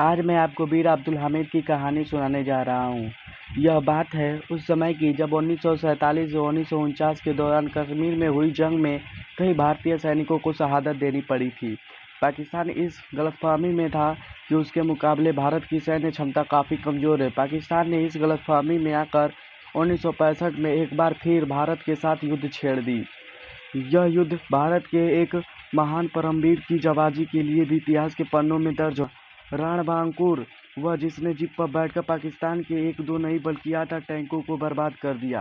आज मैं आपको बीर अब्दुल हामिद की कहानी सुनाने जा रहा हूँ। यह बात है उस समय की जब 1947 से 1949 के दौरान कश्मीर में हुई जंग में कई भारतीय सैनिकों को शहादत देनी पड़ी थी। पाकिस्तान इस गलतफहमी में था कि उसके मुकाबले भारत की सैन्य क्षमता काफ़ी कमज़ोर है। पाकिस्तान ने इस गलतफहमी में आकर 1965 में एक बार फिर भारत के साथ युद्ध छेड़ दी। यह युद्ध भारत के एक महान परमवीर की जाबाजी के लिए भी इतिहास के पन्नों में दर्ज हो। रणबांकुर, वह जिसने जीप पर बैठकर पाकिस्तान के एक दो नहीं बल्कि 8-8 टैंकों को बर्बाद कर दिया।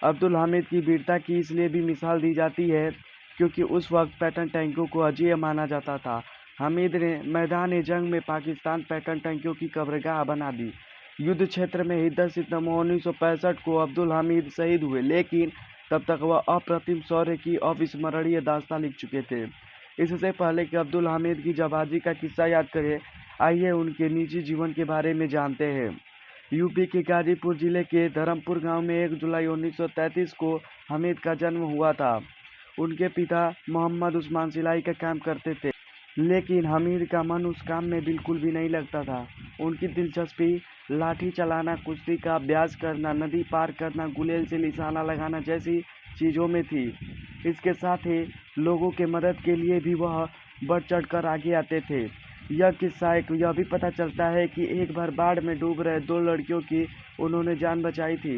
अब्दुल हामिद की वीरता की इसलिए भी मिसाल दी जाती है क्योंकि उस वक्त पैटर्न टैंकों को अजेय माना जाता था। हामिद ने मैदान जंग में पाकिस्तान पैटर्न टैंकों की कब्रगाह बना दी। युद्ध क्षेत्र में ही 10 सितंबर 1965 को अब्दुल हामिद शहीद हुए, लेकिन तब तक वह अप्रतिम शौर्य की अविस्मरणीय दास्तां लिख चुके थे। इससे पहले कि अब्दुल हामिद की जाबाजी का किस्सा याद करें, आइए उनके निजी जीवन के बारे में जानते हैं। यूपी के गाजीपुर जिले के धर्मपुर गांव में 1 जुलाई 1933 को हामिद का जन्म हुआ था। उनके पिता मोहम्मद उस्मान सिलाई का काम करते थे, लेकिन हामिद का मन उस काम में बिल्कुल भी नहीं लगता था। उनकी दिलचस्पी लाठी चलाना, कुश्ती का अभ्यास करना, नदी पार करना, गुलेल से निशाना लगाना जैसी चीज़ों में थी। इसके साथ ही लोगों के मदद के लिए भी वह बढ़ चढ़कर आगे आते थे। यह किस्सा एक यह भी पता चलता है कि एक बार बाढ़ में डूब रहे 2 लड़कियों की उन्होंने जान बचाई थी।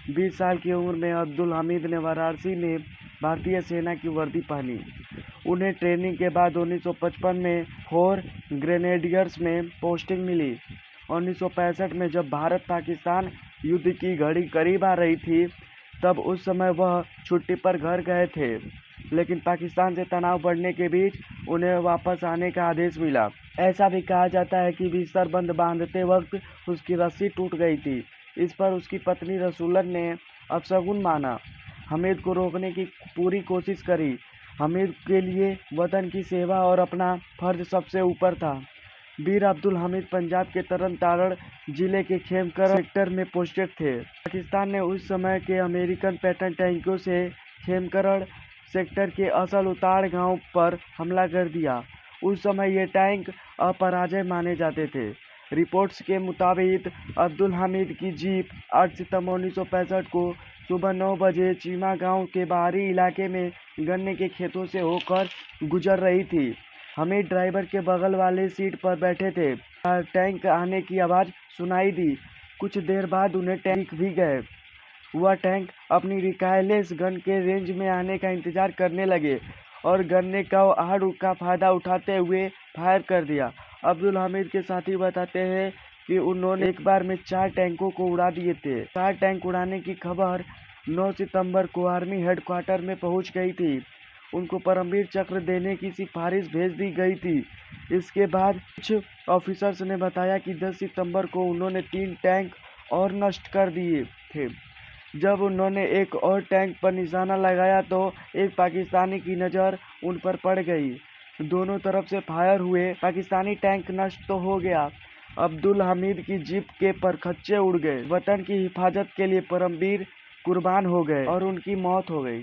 20 साल की उम्र में अब्दुल हामिद ने वाराणसी में भारतीय सेना की वर्दी पहनी। उन्हें ट्रेनिंग के बाद 1955 में 4 ग्रेनेडियर्स में पोस्टिंग मिली। 1965 में जब भारत पाकिस्तान युद्ध की घड़ी करीब आ रही थी, तब उस समय वह छुट्टी पर घर गए थे, लेकिन पाकिस्तान से तनाव बढ़ने के बीच उन्हें वापस आने का आदेश मिला। ऐसा भी कहा जाता है कि बिस्तर बंद बांधते वक्त उसकी रस्सी टूट गई थी। इस पर उसकी पत्नी रसूलन ने अपशगुन माना। हामिद को रोकने की पूरी कोशिश करी। हामिद के लिए वतन की सेवा और अपना फर्ज सबसे ऊपर था। बीर अब्दुल हामिद पंजाब के तरन तारण जिले के खेमकरण सेक्टर में पोस्टेड थे। पाकिस्तान ने उस समय के अमेरिकन पैटर्न टैंकों से खेमकरण सेक्टर के असल उताड़ गांव पर हमला कर दिया। उस समय ये टैंक अपराजय माने जाते थे। रिपोर्ट्स के मुताबिक अब्दुल हामिद की जीप 8 सितंबर 1965 को सुबह 9 बजे चीमा गांव के बाहरी इलाके में गन्ने के खेतों से होकर गुजर रही थी। हामिद ड्राइवर के बगल वाले सीट पर बैठे थे। टैंक आने की आवाज़ सुनाई दी। कुछ देर बाद उन्हें टैंक भी गए। वह टैंक अपनी रिकायलेस गन के रेंज में आने का इंतजार करने लगे और गन्ने का आड़ का फायदा उठाते हुए फायर कर दिया। अब्दुल हामिद के साथी बताते हैं कि उन्होंने एक बार में 4 टैंकों को उड़ा दिए थे। 4 टैंक उड़ाने की खबर 9 सितंबर को आर्मी हेडक्वार्टर में पहुंच गई थी। उनको परमवीर चक्र देने की सिफारिश भेज दी गई थी। इसके बाद कुछ ऑफिसर्स ने बताया कि 10 सितंबर को उन्होंने 3 टैंक और नष्ट कर दिए थे। जब उन्होंने एक और टैंक पर निशाना लगाया तो एक पाकिस्तानी की नज़र उन पर पड़ गई। दोनों तरफ से फायर हुए। पाकिस्तानी टैंक नष्ट तो हो गया, अब्दुल हामिद की जीप के परखच्चे उड़ गए। वतन की हिफाजत के लिए परमवीर कुर्बान हो गए और उनकी मौत हो गई।